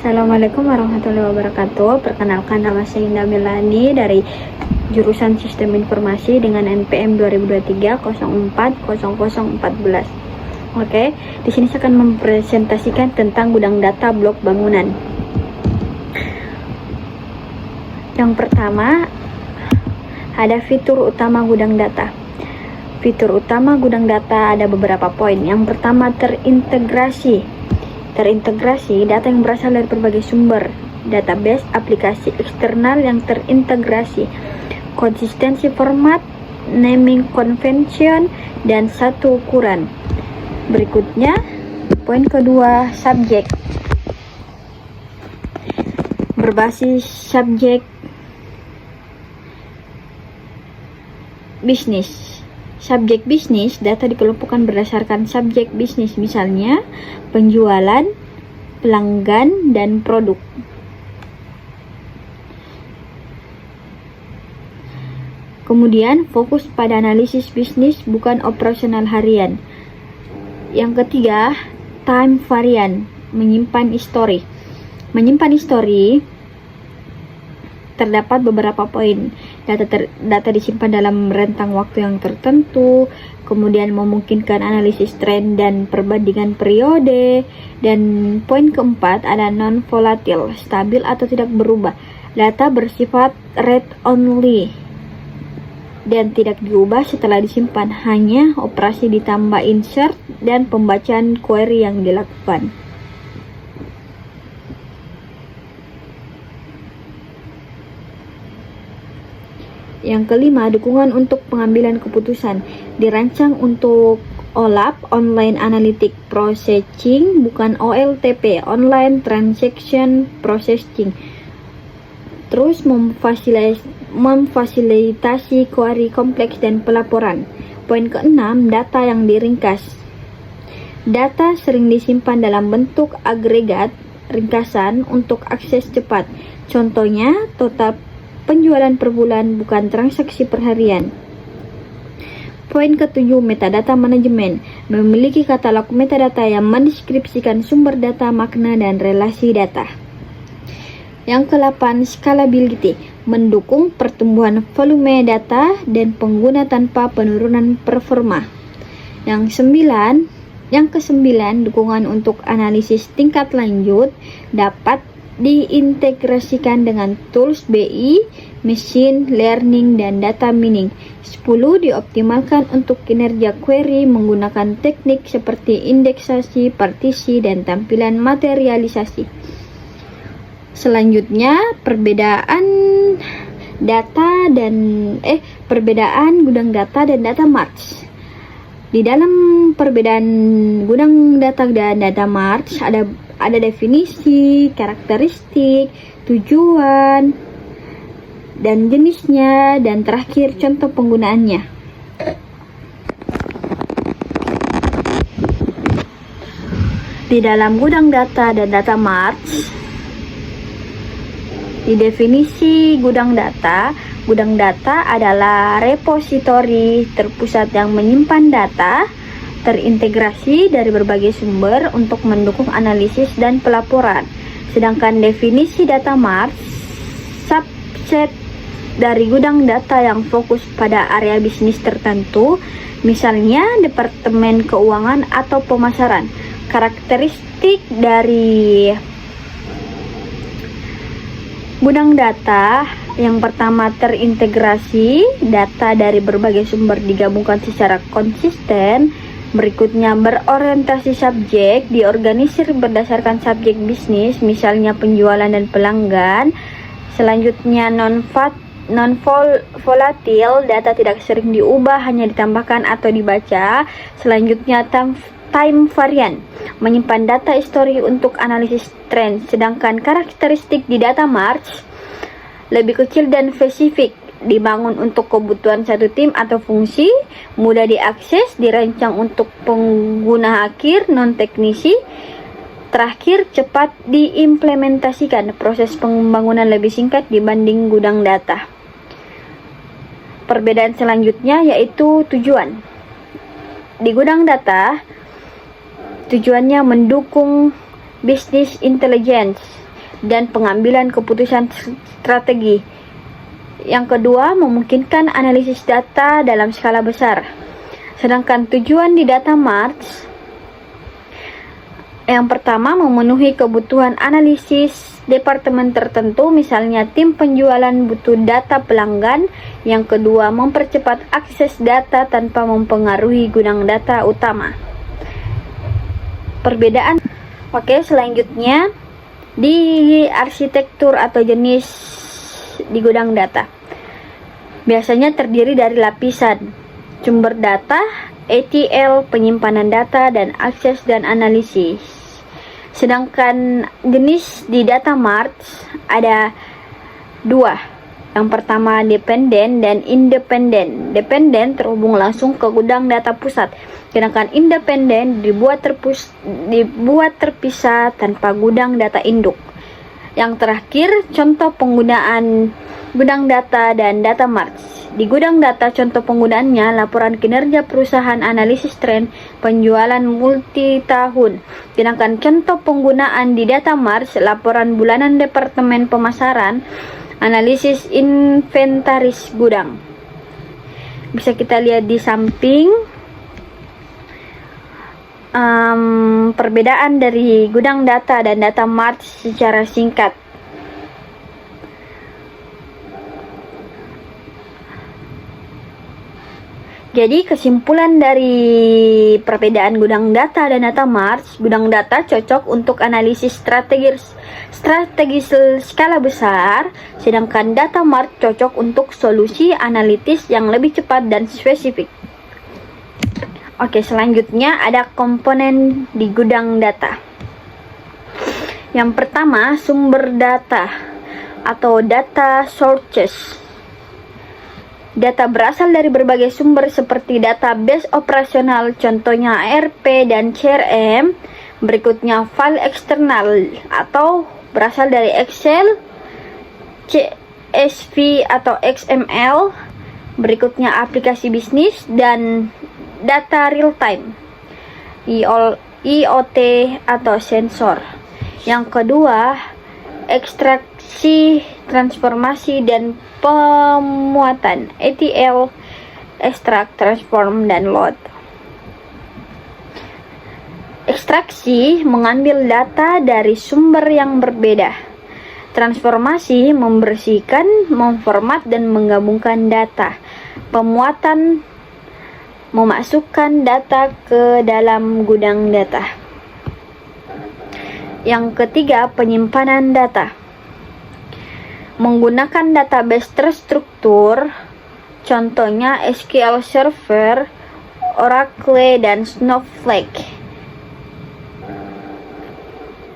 Assalamualaikum warahmatullahi wabarakatuh. Perkenalkan, nama saya Indah Melani dari jurusan Sistem Informasi dengan NPM 2023 040014. Oke, di sini saya akan mempresentasikan tentang gudang data blok bangunan. Yang pertama, ada fitur utama gudang data. Fitur utama gudang data ada beberapa poin. Yang pertama, terintegrasi data yang berasal dari berbagai sumber, database, aplikasi eksternal yang terintegrasi, konsistensi format, naming convention, dan satu ukuran. Berikutnya, poin kedua, subjek. Berbasis subjek bisnis. Subjek bisnis, data dikelompokkan berdasarkan subjek bisnis, misalnya penjualan, pelanggan, dan produk. Kemudian, fokus pada analisis bisnis, bukan operasional harian. Yang ketiga, time variant, menyimpan histori. Menyimpan histori terdapat beberapa poin. Data disimpan dalam rentang waktu yang tertentu, kemudian memungkinkan analisis tren dan perbandingan periode, dan poin keempat ada non-volatile, stabil atau tidak berubah. Data bersifat read only dan tidak diubah setelah disimpan, hanya operasi ditambah insert dan pembacaan query yang dilakukan. Yang kelima, dukungan untuk pengambilan keputusan. Dirancang untuk OLAP, Online Analytic Processing, bukan OLTP, Online Transaction Processing. Terus memfasilitasi query kompleks dan pelaporan. Poin keenam, data yang diringkas. Data sering disimpan dalam bentuk agregat ringkasan untuk akses cepat. Contohnya, total penjualan per bulan, bukan transaksi per harian. Poin ketujuh, metadata manajemen. Memiliki katalog metadata yang mendeskripsikan sumber data, makna, dan relasi data. Yang ke-8, scalability. Mendukung pertumbuhan volume data dan pengguna tanpa penurunan performa. Yang ke-9, dukungan untuk analisis tingkat lanjut dapat diintegrasikan dengan tools BI, machine learning, dan data mining. 10, dioptimalkan untuk kinerja query menggunakan teknik seperti indeksasi, partisi, dan tampilan materialisasi. Selanjutnya, perbedaan gudang data dan data marts. Di dalam perbedaan gudang data dan data marts ada definisi, karakteristik, tujuan, dan jenisnya, dan terakhir contoh penggunaannya. Di dalam gudang data dan data marts, di definisi gudang data adalah repositori terpusat yang menyimpan data terintegrasi dari berbagai sumber untuk mendukung analisis dan pelaporan. Sedangkan definisi data marts, subset dari gudang data yang fokus pada area bisnis tertentu, misalnya departemen keuangan atau pemasaran. Karakteristik dari gudang data, yang pertama, terintegrasi, data dari berbagai sumber digabungkan secara konsisten. Berikutnya, berorientasi subjek, diorganisir berdasarkan subjek bisnis, misalnya penjualan dan pelanggan. Selanjutnya, non-volatile, data tidak sering diubah, hanya ditambahkan atau dibaca. Selanjutnya, time variant, menyimpan data histori untuk analisis tren. Sedangkan karakteristik di data marts lebih kecil dan spesifik, dibangun untuk kebutuhan satu tim atau fungsi, mudah diakses, dirancang untuk pengguna akhir, non-teknisi. Terakhir, cepat diimplementasikan. Proses pembangunan lebih singkat dibanding gudang data. Perbedaan selanjutnya yaitu tujuan. Di gudang data, tujuannya mendukung business intelligence. dan pengambilan keputusan strategi. Yang kedua, memungkinkan analisis data dalam skala besar. Sedangkan tujuan di data Mart yang pertama, memenuhi kebutuhan analisis departemen tertentu, misalnya tim penjualan butuh data pelanggan. Yang kedua, mempercepat akses data tanpa mempengaruhi gudang data utama. Perbedaan. Oke, selanjutnya di arsitektur atau jenis di gudang data. Biasanya terdiri dari lapisan sumber data, ETL, penyimpanan data, dan akses dan analisis. Sedangkan jenis di data Mart ada dua. Yang pertama, dependen dan independen. Dependen terhubung langsung ke gudang data pusat, sedangkan independen dibuat terpisah tanpa gudang data induk. Yang terakhir, contoh penggunaan gudang data dan data Mart. Di gudang data, contoh penggunaannya laporan kinerja perusahaan, analisis tren, penjualan multi tahun. Sedangkan contoh penggunaan di data Mart, laporan bulanan departemen pemasaran, analisis inventaris gudang. Bisa kita lihat di samping perbedaan dari gudang data dan data Mart secara singkat. Jadi kesimpulan dari perbedaan gudang data dan data Mart, gudang data cocok untuk analisis strategis skala besar, sedangkan data Mart cocok untuk solusi analitis yang lebih cepat dan spesifik. Oke, selanjutnya ada komponen di gudang data. Yang pertama, sumber data atau data sources. Data berasal dari berbagai sumber seperti database operasional, contohnya ERP dan CRM. Berikutnya file eksternal atau berasal dari Excel, CSV atau XML. Berikutnya aplikasi bisnis dan data real time, IoT atau sensor. Yang kedua, ekstraksi, transformasi dan pemuatan, ETL, extract, transform, dan load. Ekstraksi mengambil data dari sumber yang berbeda. Transformasi membersihkan, memformat, dan menggabungkan data. Pemuatan memasukkan data ke dalam gudang data. Yang ketiga, penyimpanan data. Menggunakan database terstruktur, contohnya SQL Server, Oracle, dan Snowflake.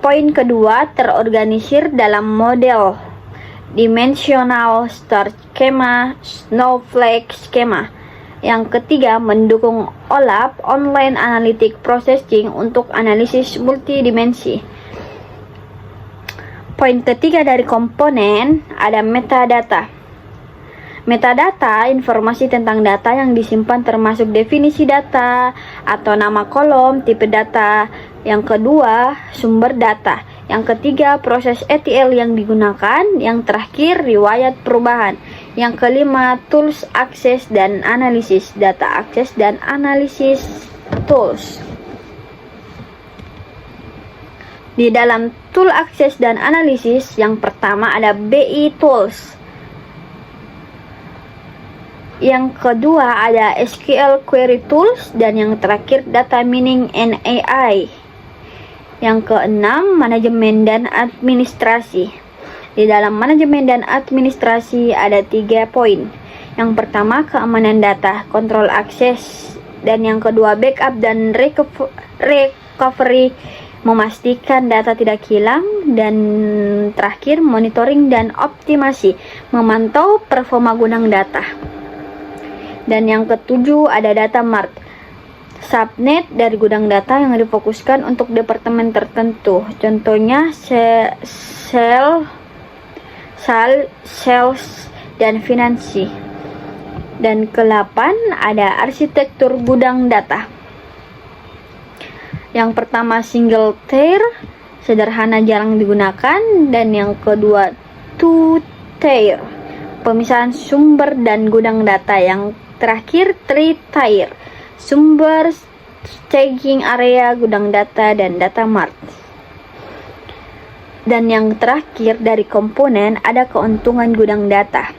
Poin kedua, terorganisir dalam model dimensional star schema, Snowflake schema. Yang ketiga, mendukung OLAP, Online Analytic Processing, untuk analisis multidimensi. Poin ketiga dari komponen ada metadata. Metadata, informasi tentang data yang disimpan termasuk definisi data atau nama kolom, tipe data. Yang kedua, sumber data. Yang ketiga, proses ETL yang digunakan. Yang terakhir, riwayat perubahan. Yang kelima, tools akses dan analisis, data akses dan analisis tools. Di dalam tool akses dan analisis, yang pertama ada BI tools. Yang kedua ada SQL query tools, dan yang terakhir data mining and AI. Yang keenam, manajemen dan administrasi. Di dalam manajemen dan administrasi ada 3 poin. Yang pertama, keamanan data, kontrol akses, dan yang kedua, backup dan recovery, memastikan data tidak hilang, dan terakhir, monitoring dan optimasi, memantau performa gudang data. Dan yang ketujuh ada data mart, subnet dari gudang data yang difokuskan untuk departemen tertentu, contohnya sales, dan finansi. Dan ke-8 ada arsitektur gudang data. Yang pertama single tier, sederhana, jarang digunakan. Dan yang kedua, two-tier, pemisahan sumber dan gudang data. Yang terakhir, three-tier, sumber, staging area, gudang data, dan data mart. Dan yang terakhir dari komponen ada keuntungan gudang data.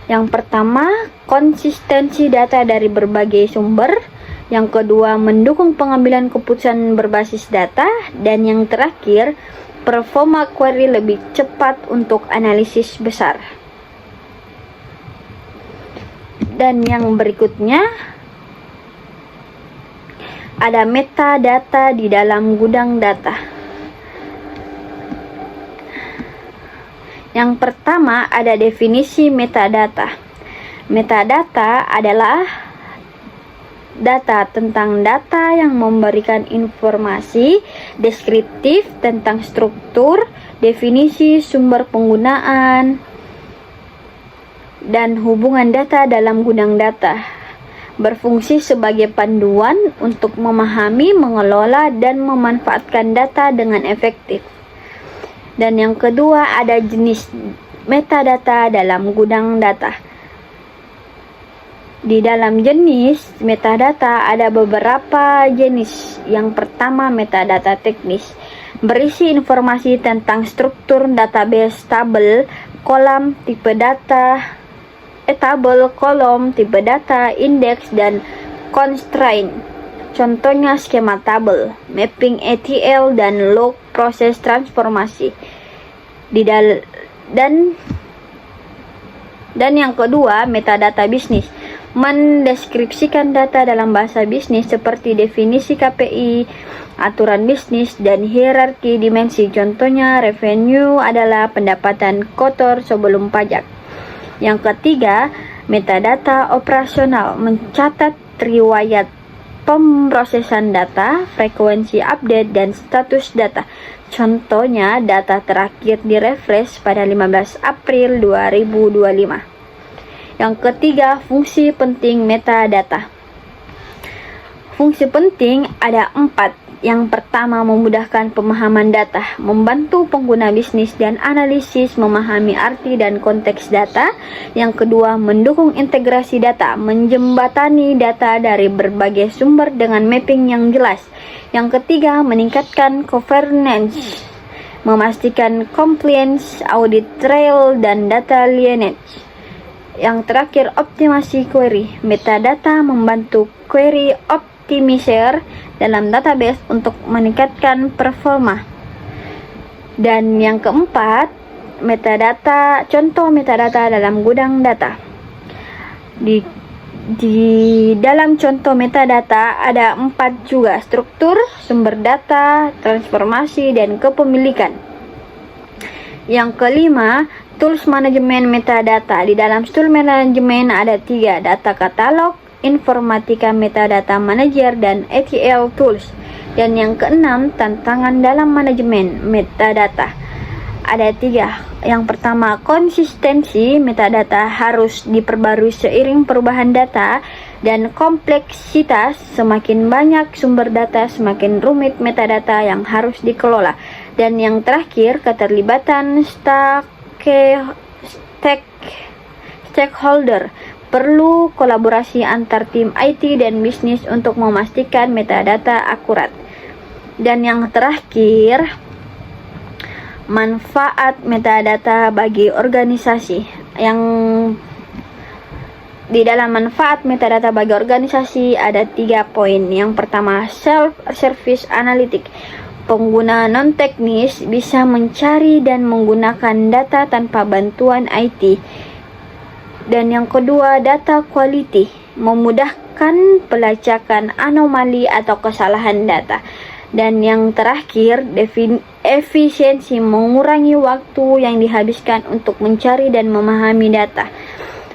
Yang pertama, konsistensi data dari berbagai sumber. Yang kedua, mendukung pengambilan keputusan berbasis data. Dan yang terakhir, performa query lebih cepat untuk analisis besar. Dan yang berikutnya, ada metadata di dalam gudang data. Yang pertama, ada definisi metadata. Metadata adalah data tentang data yang memberikan informasi deskriptif tentang struktur, definisi, sumber penggunaan, dan hubungan data dalam gudang data. Berfungsi sebagai panduan untuk memahami, mengelola, dan memanfaatkan data dengan efektif. Dan yang kedua, ada jenis metadata dalam gudang data. Di dalam jenis metadata ada beberapa jenis. Yang pertama, metadata teknis, berisi informasi tentang struktur database, tabel, kolom, tipe data, tabel, kolom, tipe data, indeks, dan constraint. Contohnya skema tabel, mapping ETL, dan log proses transformasi. Dan yang kedua, metadata bisnis, mendeskripsikan data dalam bahasa bisnis seperti definisi KPI, aturan bisnis, dan hierarki dimensi. Contohnya, revenue adalah pendapatan kotor sebelum pajak. Yang ketiga, metadata operasional, mencatat riwayat pemrosesan data, frekuensi update, dan status data. Contohnya, data terakhir direfresh pada 15 April 2025. Yang ketiga, fungsi penting metadata. Fungsi penting ada 4. Yang pertama, memudahkan pemahaman data, membantu pengguna bisnis dan analisis memahami arti dan konteks data. Yang kedua, mendukung integrasi data, menjembatani data dari berbagai sumber dengan mapping yang jelas. Yang ketiga, meningkatkan governance, memastikan compliance, audit trail, dan data lineage. Yang terakhir, optimasi query. Metadata membantu query optimizer dalam database untuk meningkatkan performa. Dan yang keempat, metadata, contoh metadata dalam gudang data. Di dalam contoh metadata ada 4 juga: struktur, sumber data, transformasi, dan kepemilikan. Yang kelima, tools manajemen metadata. Di dalam tool manajemen ada 3: data katalog, informatika metadata manager, dan ETL tools. Dan yang keenam, tantangan dalam manajemen metadata. Ada 3. Yang pertama, konsistensi metadata harus diperbarui seiring perubahan data dan kompleksitas. Semakin banyak sumber data, semakin rumit metadata yang harus dikelola. Dan yang terakhir, keterlibatan stakeholder. Perlu kolaborasi antar tim IT dan bisnis untuk memastikan metadata akurat. Dan yang terakhir, manfaat metadata bagi organisasi. Yang di dalam manfaat metadata bagi organisasi ada 3 poin. Yang pertama, self-service analytic. Pengguna non-teknis bisa mencari dan menggunakan data tanpa bantuan IT. Dan yang kedua, data quality, memudahkan pelacakan anomali atau kesalahan data. Dan yang terakhir, efisiensi, mengurangi waktu yang dihabiskan untuk mencari dan memahami data.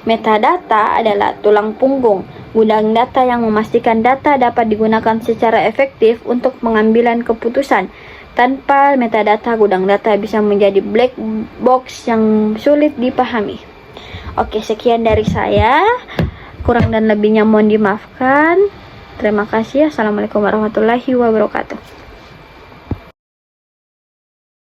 Metadata adalah tulang punggung gudang data yang memastikan data dapat digunakan secara efektif untuk pengambilan keputusan. Tanpa metadata, gudang data bisa menjadi black box yang sulit dipahami. Oke, sekian dari saya. Kurang dan lebihnya mohon dimaafkan. Terima kasih. Assalamualaikum warahmatullahi wabarakatuh.